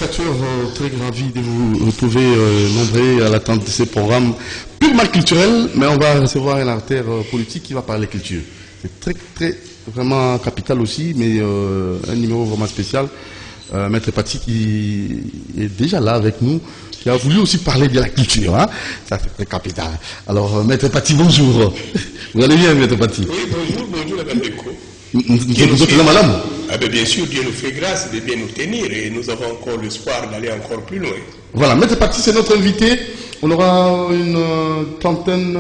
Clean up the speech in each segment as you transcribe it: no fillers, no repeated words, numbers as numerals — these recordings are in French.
téléspectateurs, très ravi de vous retrouver nombreux à l'attente de ces programmes purement culturels, mais on va recevoir un artère politique qui va parler culture. C'est très vraiment capital aussi, mais un numéro vraiment spécial. Maître Pati qui est déjà là avec nous, qui a voulu aussi parler de la culture. Hein? Ça c'est très capital. Alors Maître Pati, bonjour. Vous allez bien, Maître Pati? Oui, bonjour, Madame Beko. Vous êtes là, madame? Ah ben bien sûr, Dieu nous fait grâce de bien nous tenir et nous avons encore l'espoir d'aller encore plus loin. Voilà, Maître Pati, c'est notre invité. On aura une trentaine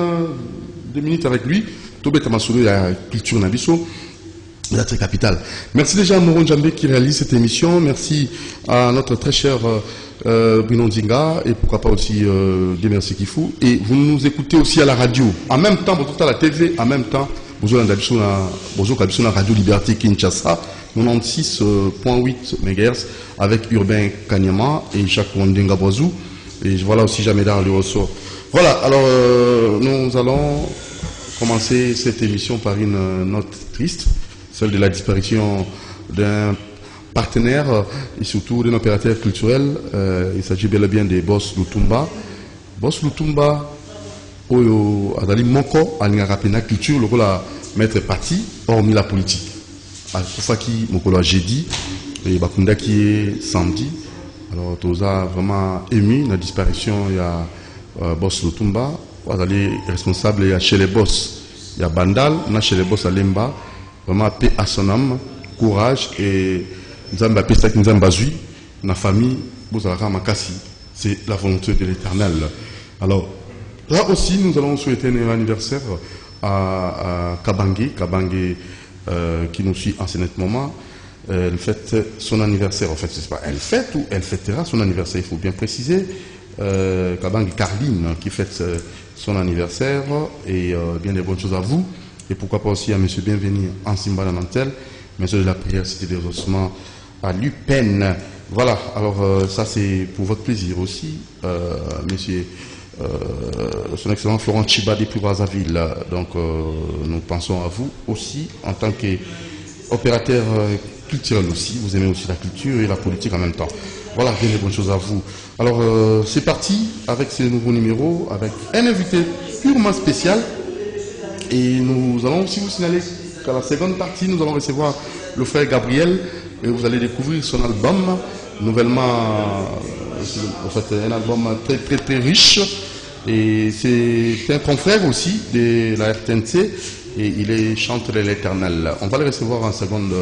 de minutes avec lui. Tobé Tamasoulou, la culture Nabiso. La très capitale. Merci déjà à Moron Djambé qui réalise cette émission. Merci à notre très cher Bruno Ndinga et pourquoi pas aussi Demersi Kifou. Et vous nous écoutez aussi à la radio. En même temps, vous êtes à la TV, en même temps, bonjour la Radio Liberté Kinshasa, 96.8 MHz avec Urbain Kanyama et Jacques Wandinga Boazou. Et voilà aussi Jamedar le ressort. Voilà, alors nous allons commencer cette émission par une note triste, celle de la disparition d'un partenaire et surtout d'un opérateur culturel. Il s'agit bel et bien de Boss Lutumba. Boss Lutumba, Oyo Adali Moko, Alingarapena culture, le rôle à Maître Pati, hormis la politique. Alfaki Mokolo jeudi, et Bakunda qui est samedi. Alors, tout ça vraiment ému, la disparition, il y a Boss Lutumba, Adali responsable, il y a chez les boss, il y a Bandal, il y a chez les boss à Lemba. Vraiment paix à son âme, courage et Nzamba Pesta Nzamba Zui, la famille, Bozalaka Makasi, c'est la volonté de l'Éternel. Alors, là aussi, nous allons souhaiter un anniversaire à Kabangé qui nous suit en ce moment. Elle fête son anniversaire, en fait, c'est pas elle fête ou elle fêtera son anniversaire, il faut bien préciser. Kabangé Carline qui fête son anniversaire et bien des bonnes choses à vous. Et pourquoi pas aussi à M. Bienvenu en Simba Nantel, M. de la prière Cité des Ossements à Lupin. Voilà, alors ça c'est pour votre plaisir aussi, monsieur son excellent Florent Chiba depuis Brazzaville. Donc nous pensons à vous aussi en tant qu'opérateur culturel aussi. Vous aimez aussi la culture et la politique en même temps. Voilà, bien des bonnes choses à vous. Alors c'est parti avec ce nouveau numéro, avec un invité purement spécial. Et nous allons aussi vous signaler qu'à la seconde partie, nous allons recevoir le frère Gabriel et vous allez découvrir son album, nouvellement, en fait, un album très riche. Et c'est un confrère aussi de la RTNC et il chante l'Éternel. On va le recevoir en seconde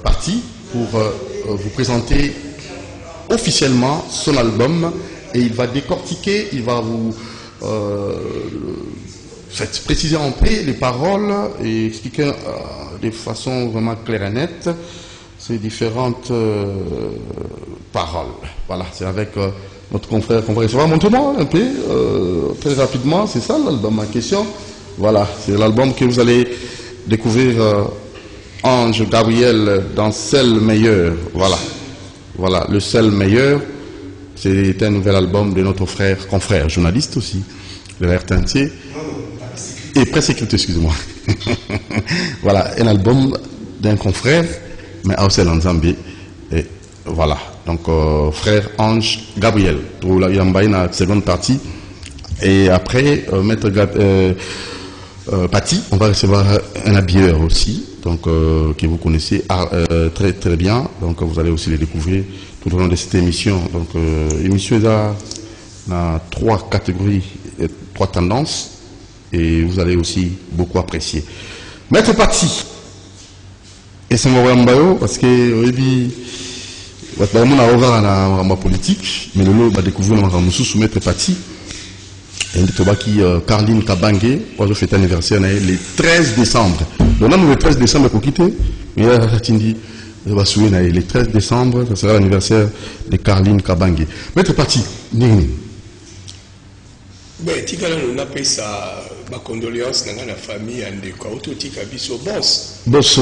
partie pour vous présenter officiellement son album et il va décortiquer, il va vous préciser en paix les paroles et expliquer de façon vraiment claire et nette ces différentes paroles. Voilà, c'est avec notre confrère qu'on va recevoir. Montre-moi un peu, très rapidement, c'est ça l'album en question. Voilà, c'est l'album que vous allez découvrir Ange Gabriel dans Sel Meilleur. Voilà, le Sel Meilleur, c'est un nouvel album de notre confrère, journaliste aussi, de la RTNC. Et presse écrite, excusez-moi. Voilà, un album d'un confrère, mais aussi en Zambie. Et voilà, donc frère Ange Gabriel. Il y a une seconde partie. Et après, Maître Pati, on va recevoir un habilleur aussi, donc que vous connaissez très bien. Donc vous allez aussi les découvrir tout au long de cette émission. Donc l'émission est dans 3 catégories, 3 tendances. Et vous allez aussi beaucoup apprécier. Maître Pati, et c'est mon parce que on a ouvert la politique, mais le lot va découvrir le Maître Pati. Et Carline Kabangé, pour je fête anniversaire le 13 décembre. Donc on a le 13 décembre pour quitter, mais là, le 13 décembre, ça sera l'anniversaire de Carline Kabangé. Maître Pati, Ben, tikala nous appelle ça ma condoléance dans la famille Andeko autotika biso boss. Boss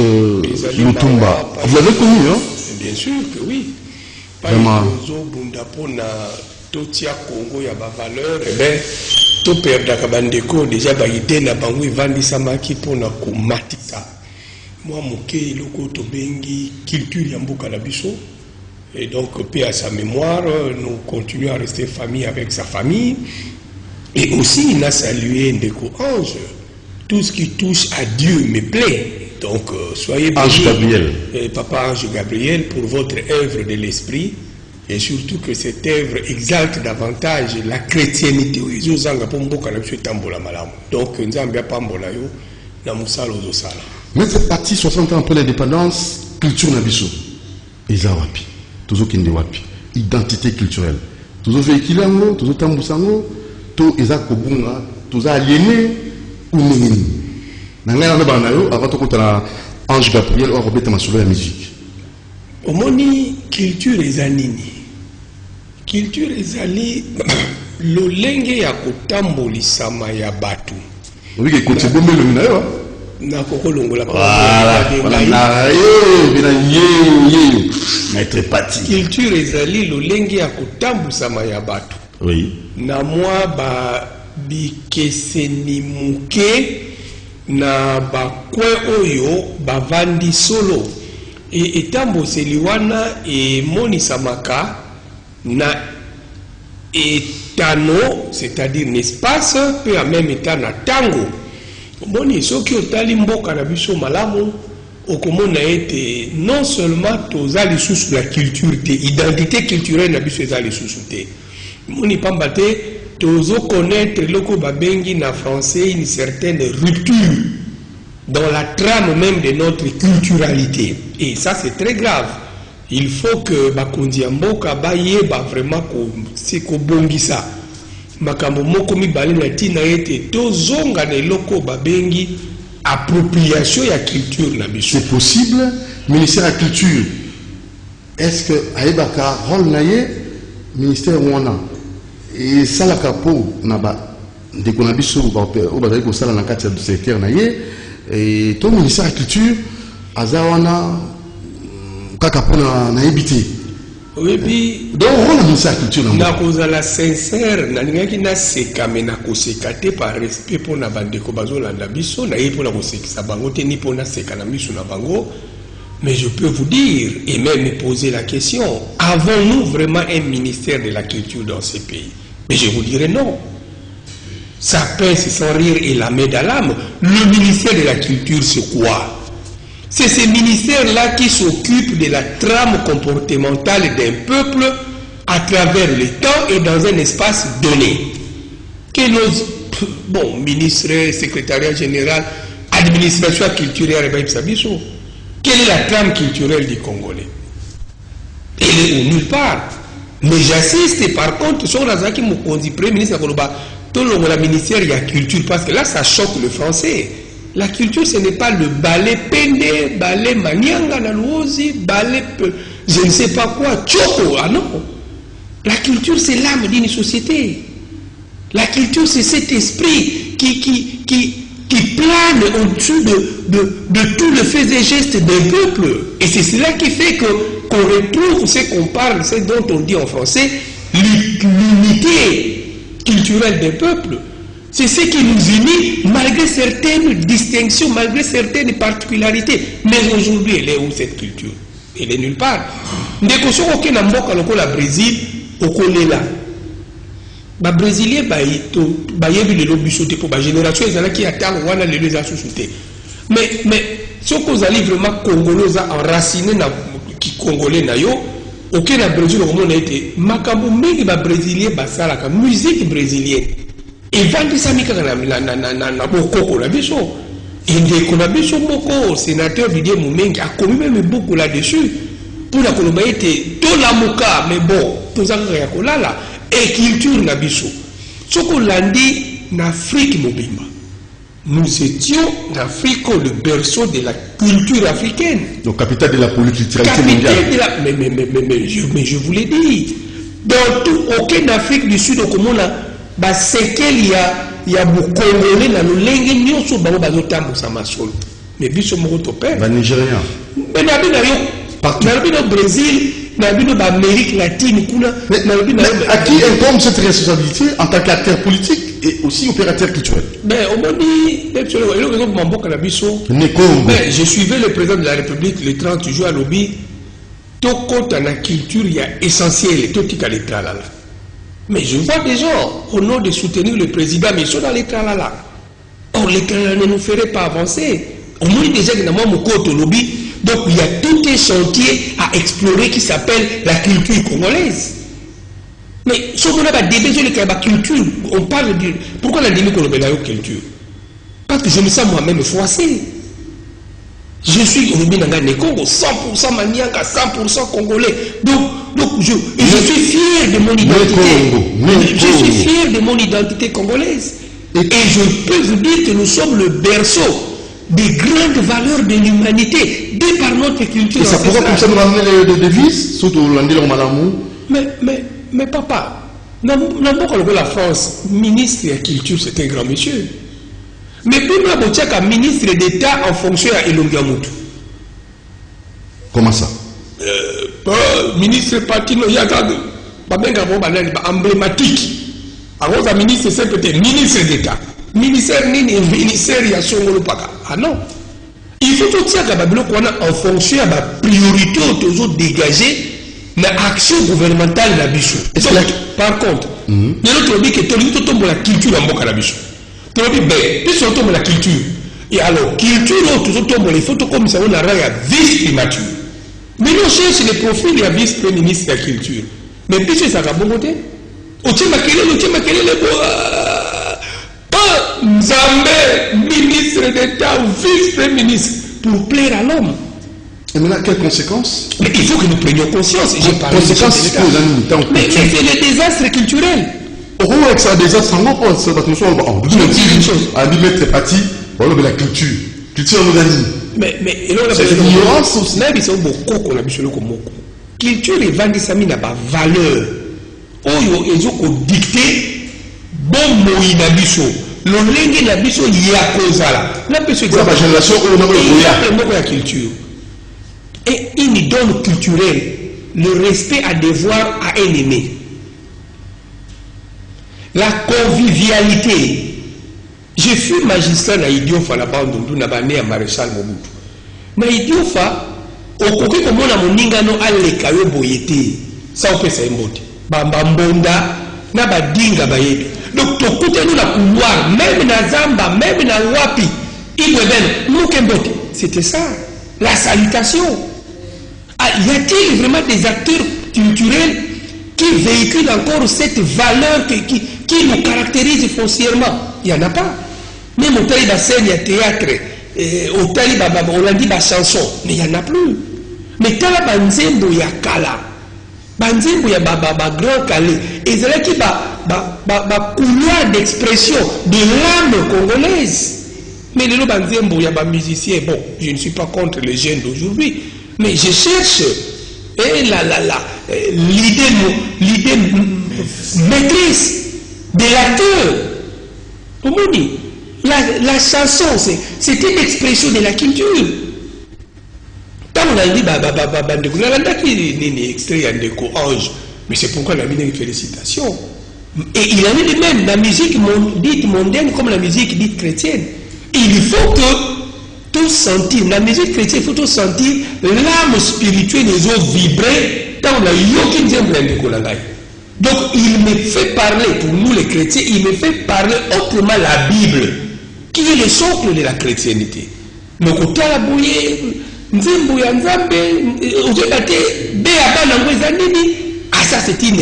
Lutumba. Vous l'avez connu, hein? Bien sûr que oui. Vraiment. Bunda pona totia Congo ya ba valeur et ben to perdre kabandeko déjà ba idée na bango vandi samaki pona ko matika. Moi moke loko to bengi culture ya mboka na biso Et donc, paix à sa mémoire, nous continuons à rester famille avec sa famille. Et aussi, il a salué Ndeko Ange. Tout ce qui touche à Dieu me plaît. Donc, soyez Ange Gabriel. Papa Ange Gabriel, pour votre œuvre de l'esprit. Et surtout que cette œuvre exalte davantage la chrétienté. Donc, mais cette partie 60 ans après l'indépendance, culture Nabiso, Ezawapi, toujours Kinde Wapi, identité culturelle. Toujours véhiculé, toujours Tambousango, tout Ezak Kobunga, toujours aliéné ou Nini. Nanga na banayo, avant tout contre Ange Gabriel, on rebête ma solo la musique. Au moni culture ezanini. Culture ezali lolenge ya kotambolisama ya batu. Oui, que côté bombe le minayo. Na kokolongola maître Pati. Culture ezali lolenge ya kotambolisama ya batu. Oui. Na mwa ba bikeseni muke na bakwe oyo bavandi solo et etamboseli wana emonisamaka na etano, c'est-à-dire un espace peut en même temps na tango. Moni soki otali mboka na biso malamu okomona ete non seulement toza lisusu la culture te, identité culturelle na biso eza lisusu te. Moni pamba te tozo connaître loko babengi na français une certaine rupture dans la trame même de notre culturalité. Et ça c'est très grave. Il faut que bakonzi mboka bayeba vraiment ko c'est ko bongisa. Makambo moko mibale na tina ete tozonga na loko babengi appropriation ya culture na biso. C'est possible, ministère de la culture. Est-ce que aibaka rôle naie ministère wana et ça la capo na ba de konabiso ba bazali ko sala na kati ya secteur naie et tout ministère de la culture azawana kaka pona na ebité. Oui, puis donc rôle ministère de la culture na kozala sincère na ningaki na sekame na kosekate par respect pour na bandeko bazolanda biso na ye pona kosekisa bango te ni pona seka na miso na bango. Mais je peux vous dire et même me poser la question, avons-nous vraiment un ministère de la culture dans ce pays? Mais je vous dirais non. Ça pince sans rire et la main dans l'âme. Le ministère de la culture, c'est quoi? C'est ce ministère-là qui s'occupe de la trame comportementale d'un peuple à travers le temps et dans un espace donné. Que nos ministres, secrétariat général, administration culturelle, quelle est la trame culturelle du Congolais? Elle est nulle part. Mais j'assiste par contre sur la qui me dit premier ministre tout le ministère de la culture parce que là ça choque le français. La culture ce n'est pas le ballet pende, ballet manianga nalouosi, ballet je ne sais pas quoi, tchoko, ah non. La culture c'est l'âme d'une société. La culture c'est cet esprit qui plane au-dessus de tout le fait et geste d'un peuple. Et c'est cela qui fait qu'on retrouve ce qu'on parle, ce dont on dit en français, l'unité culturelle d'un peuple. C'est ce qui nous unit malgré certaines distinctions, malgré certaines particularités. Mais aujourd'hui, elle est où cette culture? Elle est nulle part. Ndeko soko ke na mboka lokola Brésil, okole là. Ba Brésilien bayebi lelo biso te pour ba génération ezalaki atango wana lelo eza susu te. Mais ce que vous allez vraiment congolais enraciné na ki congolais na yo, aucun na Brésil au monde a été makambo mingi ba Brésilien basalaka musique brésilienne. Et vandi samika na bokoko na biso. Et ndeko na biso moko sénateur Didier Mumengi a commis même beaucoup là-dessus pour la koloba été to la muka mais bon tozanga ya kolala et culture na biso. Soko landi na Afrique mobimba. Nous étions en Afrique le berceau de la culture africaine. Donc capitale de la polyculturalité mondiale. Mais je vous l'ai dit. Dans tout, aucun Afrique du Sud au Comona, c'est qu'il y a beaucoup de Congolais dans le lingue nyonso bango bazotambo sa masolo. Mais biso moko to père. Ba Nigérien. Mais na bino partout. Na bino Brésil, na bino ba Amérique latine kuna. Mais à qui incombe cette responsabilité en tant qu'acteur politique et aussi opérateur culturel? Mais au moins mais je suivais le président de la République le 30 juin à Lobby. tokota na culture il y a essentiel totika les tralala. Mais je vois des gens au nom de soutenir le président, mais ils sont dans les tralala. Or les tralala ne nous feraient pas avancer. Au moins déjà que dans mon côté lobby, donc il y a tout un chantier à explorer qui s'appelle la culture congolaise. Mais si on a des débats sur la culture, on parle de pourquoi la début qu'on a la culture? Parce que je me sens moi-même froissé. Je suis au Congo, 100% manianga, 100% congolais. Donc je suis fier de mon identité. Je suis fier de mon identité congolaise. Et je peux vous dire que nous sommes le berceau des grandes valeurs de l'humanité, dès par notre culture. Et ça pourrait comme ça nous ramener les devises, surtout l'anglais en malamou. Mais papa, dans la France, ministre de la culture, c'est un grand monsieur. Mais pour nous, un ministre d'État en fonction à Elongamutu. Comment ça? Ministre Patino, il y a emblématique. Alors, un ministre, c'est peut-être ministre d'État. Ministère il y a son ah non. Il faut tout ça en fonction de la priorité toujours dégagée l'action gouvernementale de la bichou. Par contre, il y a l'autre dit que tout le la culture en boca la bichou. Tout le monde dit, la culture. Et alors, culture, il faut comme ça, on a vice-primature. Mais nous cherchons les profils de la vice-premier ministre de la culture. Mais puis ça va bon côté. Au tient le Zambé, ministre d'État ou vice-premier ministre, pour plaire à l'homme. Et maintenant, quelles conséquences? Mais il faut que nous prenions conscience. Conséquences mais c'est le désastre culturel. Au avec ça, désastre, on va se battre à mettre parti, voilà la culture. Culture nous gagne. Mais c'est l'ignorance aussi. Même ils sont beaucoup qu'on a vu comme beaucoup. Culture et vandisami n'a pas valeur. Oh, ils ont dicté bon mot inabiso. L'olenge nabiso yakozala. La personne la génération où on a la culture. Et une idole culturelle, le respect à devoir à un aimé. La convivialité. Je fus magistrat na Idiofa na Bandundu na bané à Maréchal Mobutu. Na Idiofa, au côté comme on a mon ningano aleka yo boyete, ça on peut s'emboter. Bamba mbonda na badinga bayebi. Donc to côté nous la couloir, même na Zamba, même na Wapi, Ibweben, Mukembote. C'était ça, la salutation. Ah, y a-t-il vraiment des acteurs culturels qui véhiculent encore cette valeur qui nous caractérise foncièrement? Il n'y en a pas. Même au Taliba scène, il y a théâtre, au Taliba, on a dit chanson, mais il n'y en a plus. Mais quand la banzembo il y a kala, banzembo il y a grand calé, et c'est là qui couloir d'expression de l'âme congolaise. Mais le banzembo il y a musicien, bon, je ne suis pas contre les jeunes d'aujourd'hui, mais je cherche l'idée maîtrise de l'acteur. Comment on dit? La chanson, c'est une expression de la culture. Quand on a dit on a extrait de Ange, mais c'est pourquoi la musique félicitations. Et il en est de même, la musique dite mondaine comme la musique dite chrétienne. Il faut que tout sentir, la musique chrétienne, il faut tout sentir l'âme spirituelle des eaux vibrer dans la yokin de Kolangai. Donc il me fait parler, pour nous les chrétiens, il me fait parler autrement la Bible, qui est le socle de la chrétienté. Donc au Talabouye, Nzembo ya Nzambe, Ojebate, Béaba Nangwezanini, ah ça c'est un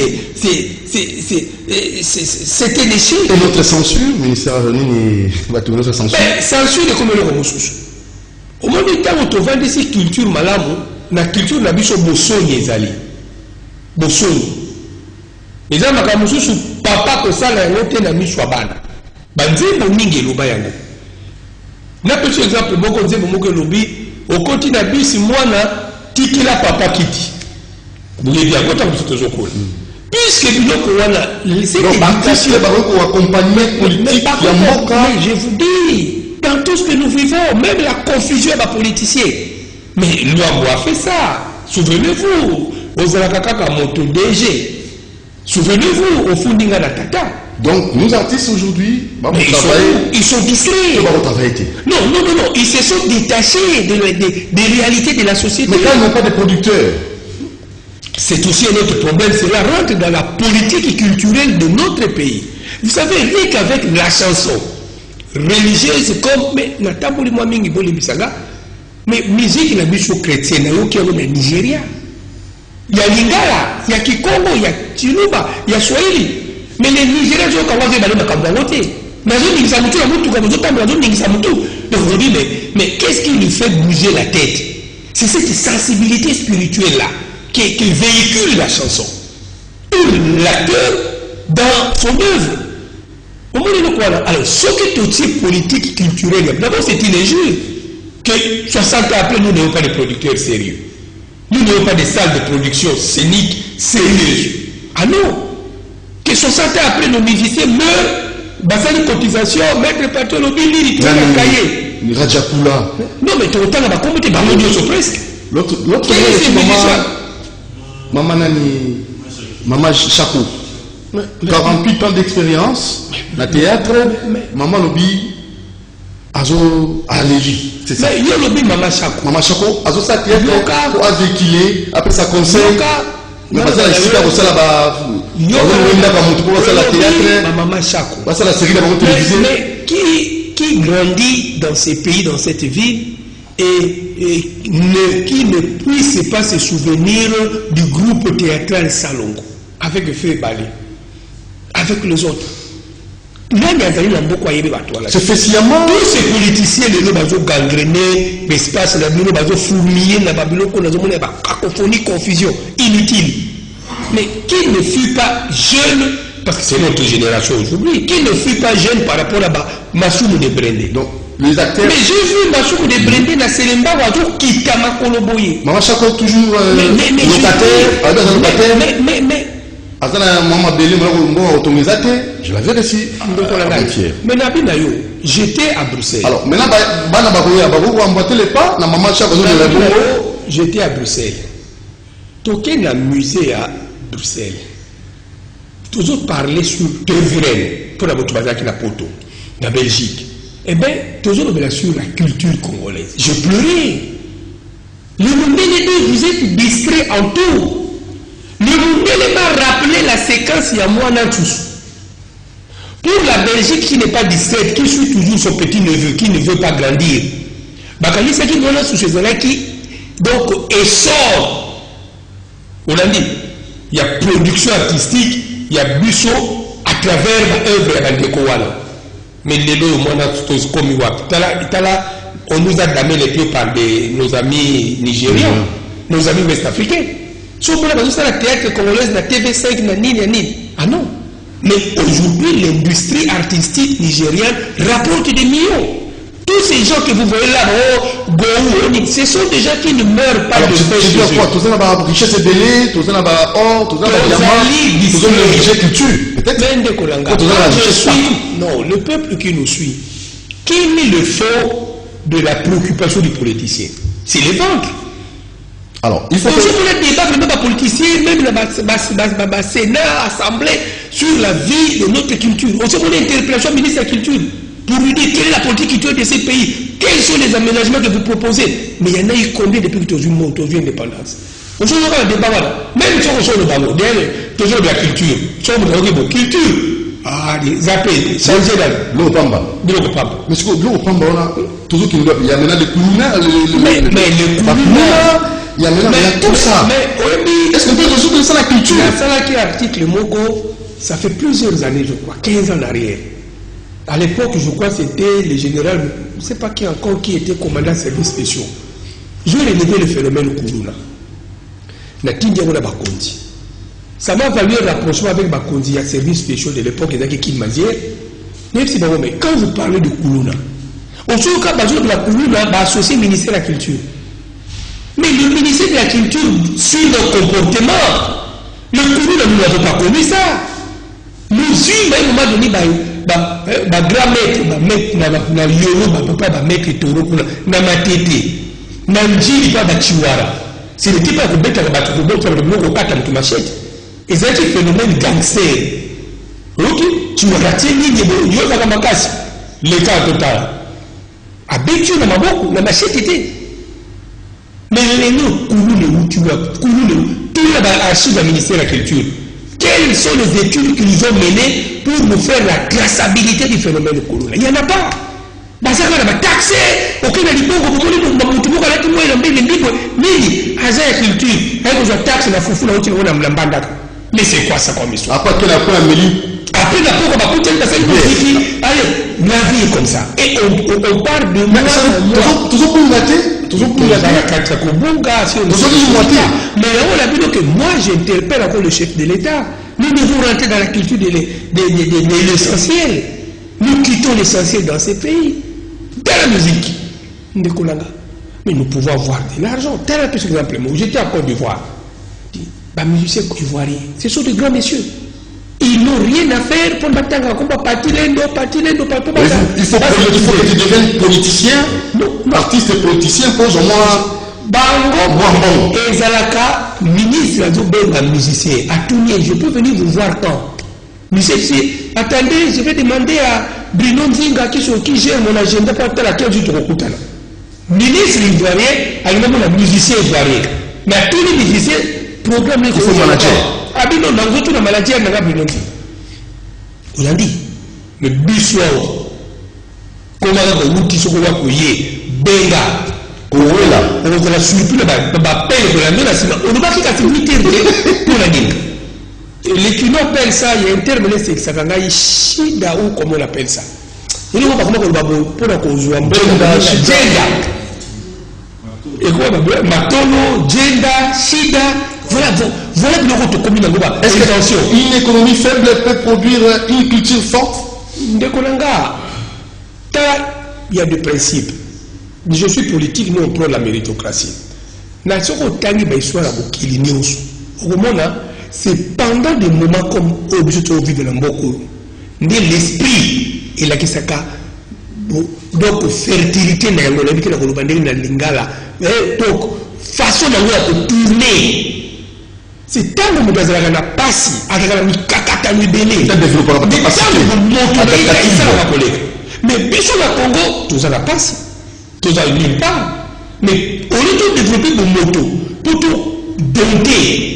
échec. Et notre censure, ministère Nini, notre censure. Censure est comme le Romosus. Au moment où on trouve des cultures malamu, la culture n'a pas de bosoni ezali. Bosoni. Les gens qui papa que ça la noté na miswa bana. Banzembo mingi loba yango. Na petit exemple boko nzembo moko lobi au koti na bisi mwana tikila papa kiti. Boye bien kota mtoto kola. Puisque biloko wana c'est baptiste les baroko accompagnement politique ya moka. Mais je vous dis dans tout ce que nous vivons, même la confusion des politiciens. Mais l'homme a fait ça. Souvenez-vous, aux Alakaka Moto DG. Souvenez-vous, au Fundinga Tata. Donc, nos artistes aujourd'hui, ils sont distraits. Non, ils se sont détachés des réalités de la société. Mais quand ils n'ont pas de producteurs, c'est aussi un autre problème, cela rentre dans la politique culturelle de notre pays. Vous savez, rien qu'avec la chanson religieuse comme, mais natamboli moi mingi boli bisaga, mais musique la musique chrétienne, il y a au Nigeria, il y a Lingala, il y a Kikongo, il y a Chiluba, il y a Swahili, mais les Nigériens sont quand même dans Kambarote. Mais aujourd'hui, mais qu'est-ce qui nous fait bouger la tête? C'est cette sensibilité spirituelle-là qui véhicule la chanson. L'acteur, dans son œuvre. Au moins, alors, ce qui est aussi politique, culturel, d'abord, c'est une injure que 60 ans après, nous n'avons pas de producteurs sérieux. Nous n'avons pas de salles de production scénique sérieuses. Ah non! Que 60 ans après, nos musiciens meurent, basali cotisation, maître Pato Lobili, il a cahier. Rajakula. Non, mais tu entends là-bas, comment tu es presque? L'autre maman Nani, maman Chako. 48 ans d'expérience, la théâtre, maman Lobi, Azo allergie. C'est ça. Mais il y a Lobi, maman Chako. Maman Chako, Azo sa théâtre, pour avéquiler, après ça conseille. Mais parce que la cité, on la maman Chako. Mais qui grandit dans ces pays, dans cette ville, et qui ne puisse pas se souvenir du groupe théâtral Salongo, avec Feu Bali, avec les autres. C'est fait sciemment. Tous ces politiciens, ils ont gangréné l'espace, ils ont fourmillé, ils ont cacophonie, confusion, inutile. Mais qui ne fut pas jeune, parce que c'est notre génération aujourd'hui, qui ne fut pas jeune par rapport à Massoumou de Brendé. Donc, les acteurs. Mais j'ai vu Massoumou de Brendé dans Selemba, qui t'a ma coloboye. Maman Chako toujours locataire, mais je l'avais réussi. Mais j'étais à Bruxelles. Alors, maintenant, j'étais à Bruxelles. Toqué dans le musée à Bruxelles. Tous autres parlaient sur Tevren, pour la Boutouazaki na Poto, la Belgique. Eh bien, tous autres parlaient sur la culture congolaise. Je pleurais. Le monde vous êtes distrait en tout. Le monde m'a rappelé la séquence il y a moi tous. Pour la Belgique qui n'est pas distraite, qui suit toujours son petit neveu, qui ne veut pas grandir. Bakali c'est qui voilà sous ces qui donc essor. On a dit, il y a production artistique, il y a busso à travers l'œuvre à Bandekowala. Mais les deux, moi, on nous a damé les pieds par nos amis nigériens, nos amis ouest-africains. Si on peut la théâtre congolaise, la TV5, la Nini. Ah non. Mais aujourd'hui, l'industrie artistique nigérienne rapporte des millions. Tous ces gens que vous voyez là, ce sont des gens qui ne meurent pas de faim. Tu dois quoi? Tous en a richesse belé, tous en a or, tous en a diamant, tous en a richesse culture. Peut-être. Non, le peuple qui nous suit, qui est le fond de la préoccupation du politicien? C'est les ventres. Alors, il faut que débattre même les politiciens, même le Sénat, l'Assemblée, sur la vie de notre culture. On a une interpellation au ministre de la Culture pour lui dire quelle est la politique culturelle de ces pays, quels sont les aménagements que vous proposez. Mais il y en a eu combien depuis que tu as eu l'indépendance? On se voit un débat là. Même si on sort le ballon, toujours de la culture. Si on a culture, zapper, changer d'avis. L'eau pamba. Mais c'est que l'eau pamba, on a toujours qu'il y a maintenant des coulina. Mais les coulina. Il y a maintenant tout ça. Mais est-ce qu'on peut résoudre ça la culture? La qui article Mogo, ça fait plusieurs années, je crois, 15 ans en arrière. À l'époque, je crois, c'était le général, je ne sais pas qui encore, qui était commandant de services spéciaux. Je vais relever le phénomène Koulouna. Ça m'a valu un rapprochement avec Bakondi, à services spéciaux de l'époque, il y a qui Mazière. Mais quand vous parlez de Koulouna, au second cas, de la Koulouna va associer le ministère de la Culture. Mais le ministère de la Culture suit nos comportements. Le Koulouna, nous n'avons pas connu ça. Nous suivons, à un moment donné, grand maître, na yoro, papa, maître toro, na matete, na njiri, pas chiwara. Ce n'était pas que bête à battre, que machette. Et c'est un phénomène gangster. Ok, tu me retiens, il y a ma casse. L'état total. Habitué dans ma boque, la machette était. Mais les noms, tout tout l'archive du ministère de la Culture. Quelles sont les études qu'ils ont menées pour nous faire la traçabilité du phénomène de corona? Il n'y en a pas. Basaka na taxe okina libongo bomoni mutumuka lati moyo mbili ndipo nini aza ya culture haiko za taxe na fufu na uti na mlambanda. Mais c'est quoi ça comme histoire? Après quelle après Amélie? Après la pauvre bakuti elle passait une allez, la vie est comme ça. Et on parle de moi toujours pour mater, toujours pour mater la carte kobonga si on mais on a vu que moi j'interpelle encore le chef de l'État. Nous devons rentrer dans la culture de l'essentiel. Nous quittons l'essentiel dans ces pays. Dans la musique, mais nous pouvons avoir de l'argent. Tel un peu exemple, j'étais à Côte d'Ivoire. Les musiciens ivoiriens, ce sont des grands messieurs. Ils n'ont rien à faire pour battre un combat. Il faut qu'ils deviennent politiciens, artistes et politiciens, pour au moins. Bango, Ezalaka, ministre de musicien, à Tounier, je peux venir vous voir quand? Attendez, je vais demander à Bruno Nzinga qui gère mon agenda pour faire laquelle je te recoute. Ministre ivoirien, alors même musicien ivoirien. Mais tous les musiciens, programme les manager. Ah, non, dans le la maladie, on a Bruno Nzinga. On a dit, le bisou, comment on a dit, Benga. On a surpris le on ne va pas pour la guerre. Les Kino appellent ça, il y a un terme, c'est que ça va être Shida ou comment on appelle ça. Il y a un terme pour la cause de Jenda. Et quoi, Matono, Jenda, Shida, voilà le rôle commun. Est-ce que une économie faible peut produire une culture forte? Il y a des principes. Je suis politique, nous on prend la méritocratie. C'est pendant des moments comme aujourd'hui de l'Amboko, l'esprit et la Kisaka, donc fertilité na yango na kolobandeli na lingala, donc façon de tourner. C'est tant que nous avons la passe, avec la mikakata libélé. Ça développe la capacité. Mais biso na Congo, tout ça la passe. Tout ça nulle part. Mais au lieu de développer des motos, pour tout dompter,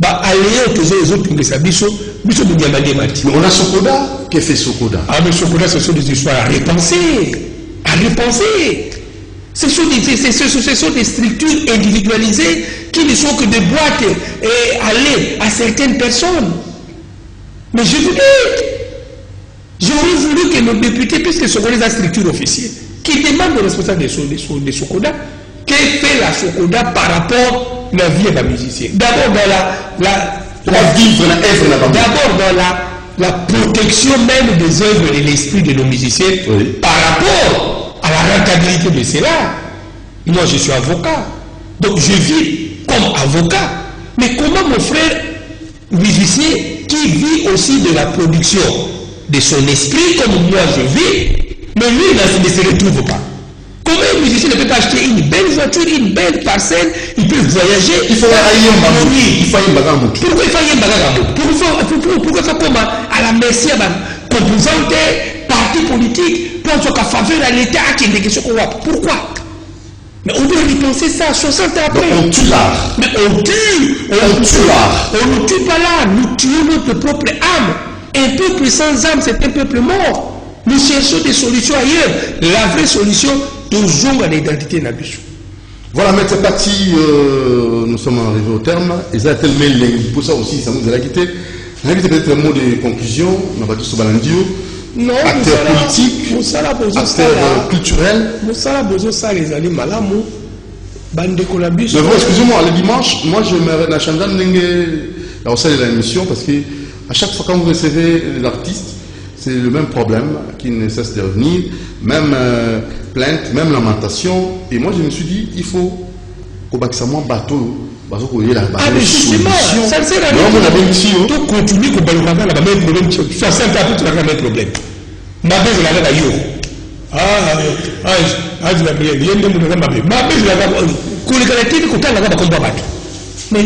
aller aux autres de sa biso de Diamandé Mati. On a Sokoda, qu'est-ce que fait Sokoda? Ah, mais Sokoda, ce sont des histoires à repenser. À repenser. Ce sont des structures individualisées qui ne sont que des boîtes et aller à certaines personnes. Mais je vous dis, j'aurais voulu que nos députés, puisque ce sont les structures officielles, qui demandent aux responsables de Sokoda, qu'est-ce que fait la Sokoda par rapport à la vie des musiciens. D'abord dans la protection même des œuvres et de l'esprit de nos musiciens, oui. Par rapport à la rentabilité de cela. Moi, je suis avocat, donc je vis comme avocat. Mais comment mon frère musicien, qui vit aussi de la production de son esprit, comme moi je vis, mais lui, il ne se retrouve pas. Comment un musicien ne peut pas acheter une belle voiture, une belle parcelle, il peut voyager. Il faut un bagage. Pourquoi il faut un bagage? Pourquoi faire comme à la merci à la composante, parti politique, pour en faveur à l'État qui est des questions qu'on voit. Pourquoi? Mais on doit repenser ça 60 ans après. Donc on tue l'art. Mais on tue l'art. On ne tue pas l'art, nous tuons notre propre âme. Un peuple sans âme, c'est un peuple mort. Nous cherchons des solutions ailleurs. La vraie solution, toujours à l'identité Nabichou. Voilà, mais c'est parti, nous sommes arrivés au terme. Et ça a tellement pour ça aussi, ça nous a quitté. On a peut-être un mot de conclusion. On va dire sur Balandio. Non, acteur politique, acteur culturel. Excusez-moi, le dimanche, moi je me rends à la l'émission parce que à chaque fois quand vous recevez l'artiste, c'est le même problème qui ne cesse de revenir, même plainte, même lamentation. Et moi je me suis dit, il faut qu'au maximum bateau. Ah mais justement, ça ne sert à rien. Tu continues qu'on va le même problème. Tu fais ça un peu, tu vas avoir un problème. Ma belle, je l'avais à you. Je l'avais à you. Ma belle, je l'avais à you. Quand les collectivités, quand on l'a comme bateau. Mais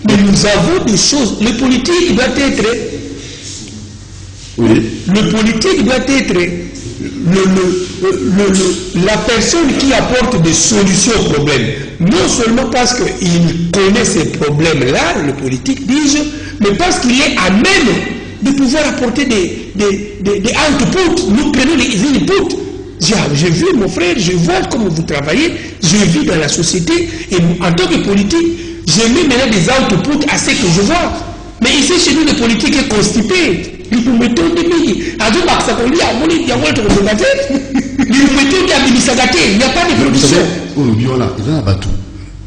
nous avons des choses. Le politique doit être. Oui. Le politique doit être la personne qui apporte des solutions aux problèmes. non seulement parce qu'il connaît ces problèmes-là, le politique, dis-je, mais parce qu'il est à même de pouvoir apporter des outputs. Nous prenons les inputs. J'ai vu mon frère, je vois comment vous travaillez, je vis dans la société, et en tant que politique, j'ai mis maintenant des outputs à ce que je vois. Mais ici, chez nous, le politique est constipé. Il nous mettons des milliers. Il n'y a pas de production.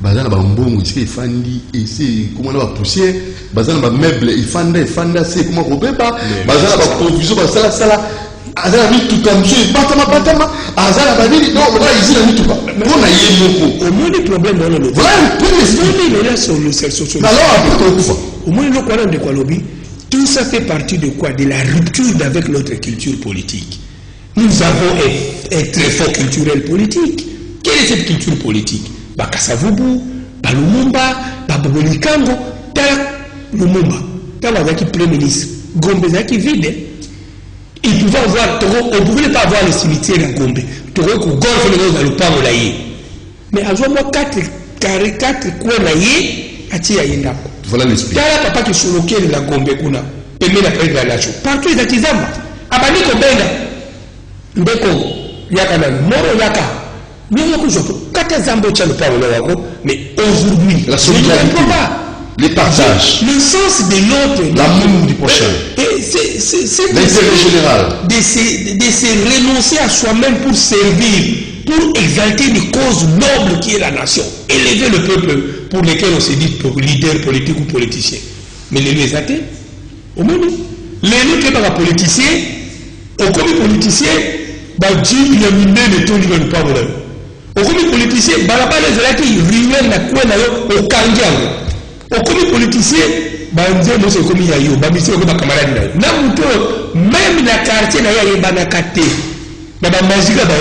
Bazana ba mbongo ici fandi ici comment on va pousser bazana ba meuble il fanda c'est comment on peut pas bazana ba provision ba sala azana mi tout comme ça batama azana ba nini non on va ici na mi tout pas on a yé au moins des problèmes dans le voilà il est sur le social alors après on kufa au moins le quoi de quoi lobby tout ça fait partie de quoi de la rupture avec notre culture politique. Nous avons un très fort culturel politique. Quelle est cette culture politique? Bakasavubu, Lumumba, Babolikango, Lumumba, Tawazaki Premier ministre, Gombezaki vide. Il pouvait avoir, on ne pouvait pas avoir le cimetière à Gombe. Toro ko golfe le lupango la ye. Mais à moi 4 coins la ye, ati ya yenda. Voilà l'esprit. Tala papa qui sur lequel la Gombe kuna, pemé la près de la nation. Partout ils akizamba. Abani ko benga. Ndeko yaka na moro yaka. Mais aujourd'hui, la solidarité, les partages, le sens de l'autre, l'amour du prochain, l'intérêt général, de se renoncer à soi-même pour servir, pour exalter une cause noble qui est la nation, élever le peuple pour lequel on se dit leader politique ou politicien. Mais les athées, au moins, les autres qui sont politiciens, au commis politicien, il y a une de tout le pas de okomi politicien balabala ezalaki ruelle na kwe na yo okangi yango okomi politicien banze moso okomi ya yo bamisi okomi bakamaradi na yo na mutu même na quartier na yo ayebanaka te na bamazika ba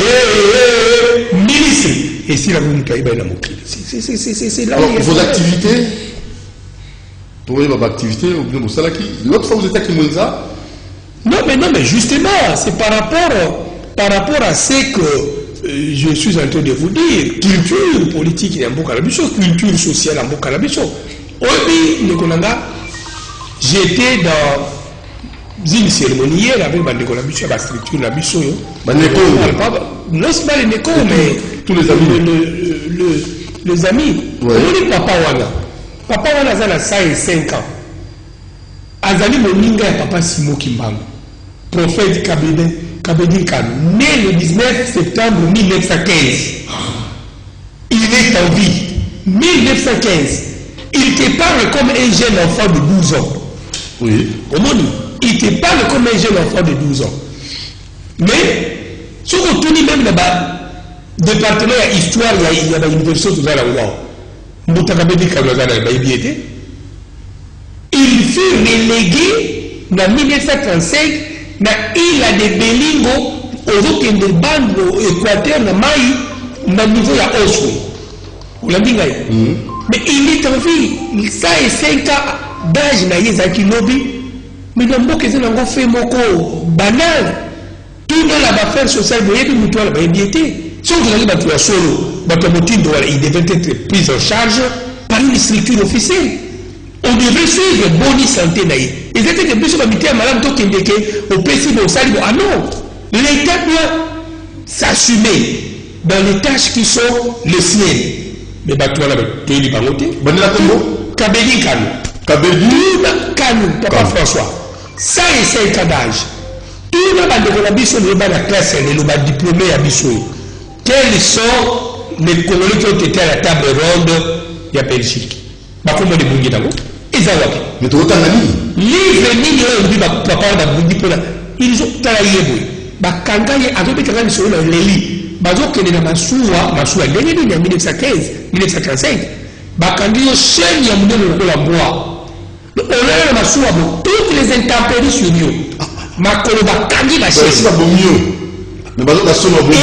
ministre esila mutu ayeba na mokili c'est là vos activités pour vos activités au bien salaki l'autre fois vous étiez à Kimwenza non mais justement c'est par rapport à ce que je suis en train de vous dire, culture politique en Bokalabiso, culture sociale en Bokalabiso. Obi Nekonanga, j'étais dans une cérémonie hier avec Bandekolabiso, la structure Nabiso. Non, c'est pas les Neko, mais tous les amis. Les amis. Oui, Papa Wana. Papa Wana a 105 ans. Azali Moninga et Papa Simo Kimbango. Prophète Kabedi Kano, né le 19 septembre 1915. Il est en vie. 1915. Il te parle comme un jeune enfant de 12 ans. Oui. Comment il te parle comme un jeune enfant de 12 ans. Mais, si on tourne même là-bas, département de l'histoire, il y a une université tout ça là-bas. Il fut relégué en 1935 na île de Belingo au bando équateur na mai na niveau ya Oswe. Ulambinga yi. Mais il est en vie. Ça est 5 ans d'âge na yezaki lobi. Mais dans beaucoup de gens fait moko banal. Tout dans la affaire sociale de yebi mutual ba yebiete. Si vous allez battre solo, battre motindo il devait être pris en charge par une structure officielle. On devrait suivre bonne santé naïe. Ils étaient que plus habité à Madame Tokendeke au PCB au Salibo. Ah non, l'État doit s'assumer dans les tâches qui sont les siennes. Mais toi là, tu es libre. Kabedi Kano. Kabedi Kano, Papa François. Ça et 5 ans d'âge. Tout le monde a dit que la classe est diplômé à Bissou. Quels sont les Congolais qui ont été à la table ronde de la Belgique? Comment de Bungi d'abord? Mais tu as un livre nini oyo ndi papa na bundi pona ils ont travaillé bakanganye azobetanga lisolo na leli bazokende na masuwa ndenge nini ya 1915 1935 bakangi yo chaîne ya munene lokola mbwa olala na masuwa bo toutes les intempéries sur yo makolo bakangi ba chaîne c'est pas bon mieux mais bazoka solo bo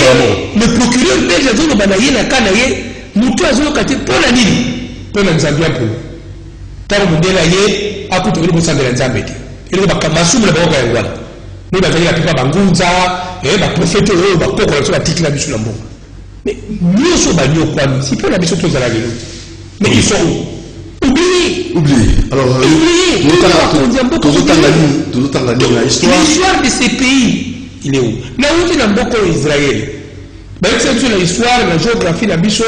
le procureur belge azoloba na ye na kana ye mutu azoloka te pona nini pona nzambia mpo taro mundela ye akuto kili bosambela nzambe te ile bakamasumu na baoka yangwana ni bazali la pipa bangunza ba prophète oyo ba poko la so batikila biso na mbongo Mais nous sommes à nous, si peu la mission tous à la vélo. Mais ils sont où? Oubliés. Alors, l'histoire de ces pays, il est où? Là où il y a beaucoup d'Israël. Sur l'histoire, la géographie, la bicho,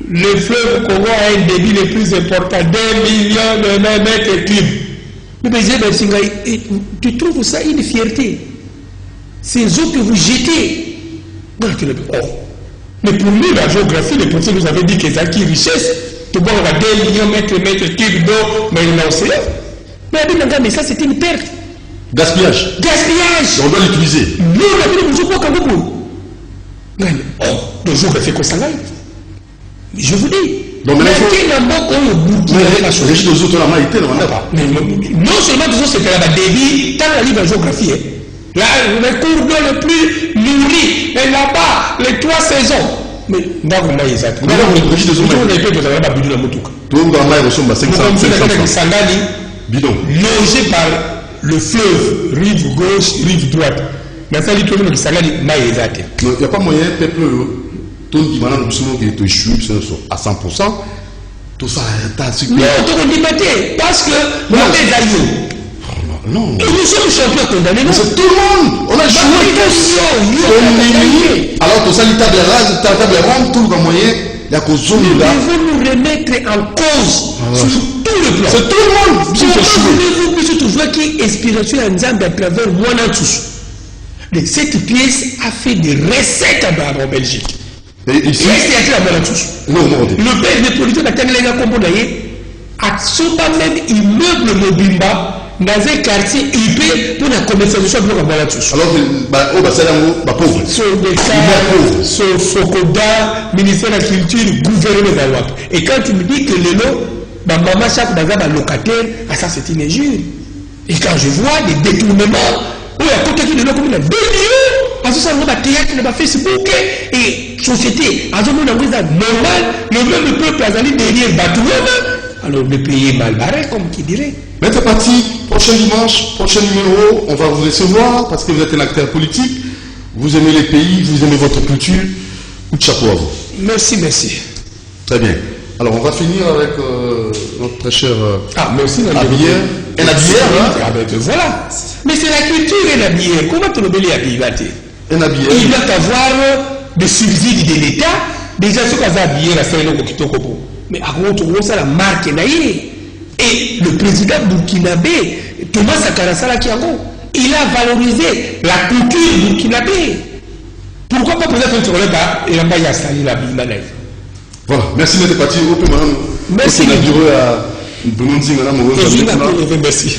le fleuve Congo a un débit le plus important, 2 millions de mètres cubes. Mais tu trouves ça une fierté? Ces eaux que vous jetez. Mais pour nous, la géographie, les professeurs nous avaient dit que ça qui richesse, tout le monde a 2 millions de mètres cubes d'eau, mais il n'en sait rien. Mais ça, c'est une perte. Gaspillage. Gaspillage. On doit l'utiliser. Nous, on a vu le jour quand vous. De géographie qu'on s'en aille. Je vous dis. Donc maintenant, non seulement c'était la débit, tant la livre géographie. Là, le cours d'eau le plus nourri, et là-bas, les 3 saisons. Mais, non, comment ils ont logé par le fleuve, rive gauche, rive droite. Il n'y a pas moyen, peuple, tout le monde qui est échoué à 100%. Tout ça, non, on dit parce que non. Et nous sommes champions condamnés. C'est tout le monde. On a joué tous. Alors, tout ça, il table rase, table ronde, tout le moyen. Il y a cause nous devons nous remettre en cause sur tout le plan. C'est tout le monde. Vous voulez qui inspiration à Nzambe à travers moi tous. Cette pièce a fait des recettes en Belgique. Et ici, le père des politiques a tenu les gars comme a souvent même immeuble Mobimba dans un quartier IP pour la commercialisation de la tous. Alors, c'est pauvre. Sokoda, ministère de la Culture, gouvernement de la loi. Et quand tu me dis que les lots, maman chaque bazar locataire, ça c'est une injure. Et quand je vois des détournements, où il y a côté qui de l'eau comme il a 2 millions, à ce moment-là, théâtre, le Facebook et société, à ce moment-là, normal, le même peuple a allé derrière Batouema. Alors le pays est mal barré, comme qui dirait. Mais c'est parti, prochain dimanche, prochain numéro, on va vous recevoir parce que vous êtes un acteur politique, vous aimez les pays, vous aimez votre culture. Coup de chapeau à vous. Merci. Très bien. Alors on va finir avec notre très cher merci, habilleur. Un habilleur, hein? Voilà. Mais c'est la culture et l'habilleur. Comment tu le mets habillé? Un habilleur. Il doit avoir des subsides de l'État. Déjà, ce qu'on a habillé, la scène au Kitoko. Mais à quoi ça la marque naïe? Et le président burkinabé, Thomas Sankara Kiango, il a valorisé la culture burkinabé. Pourquoi pas peut-être un tournoi et la maille à salir la bimanaï? Voilà, merci d'être parti. Merci. Merci.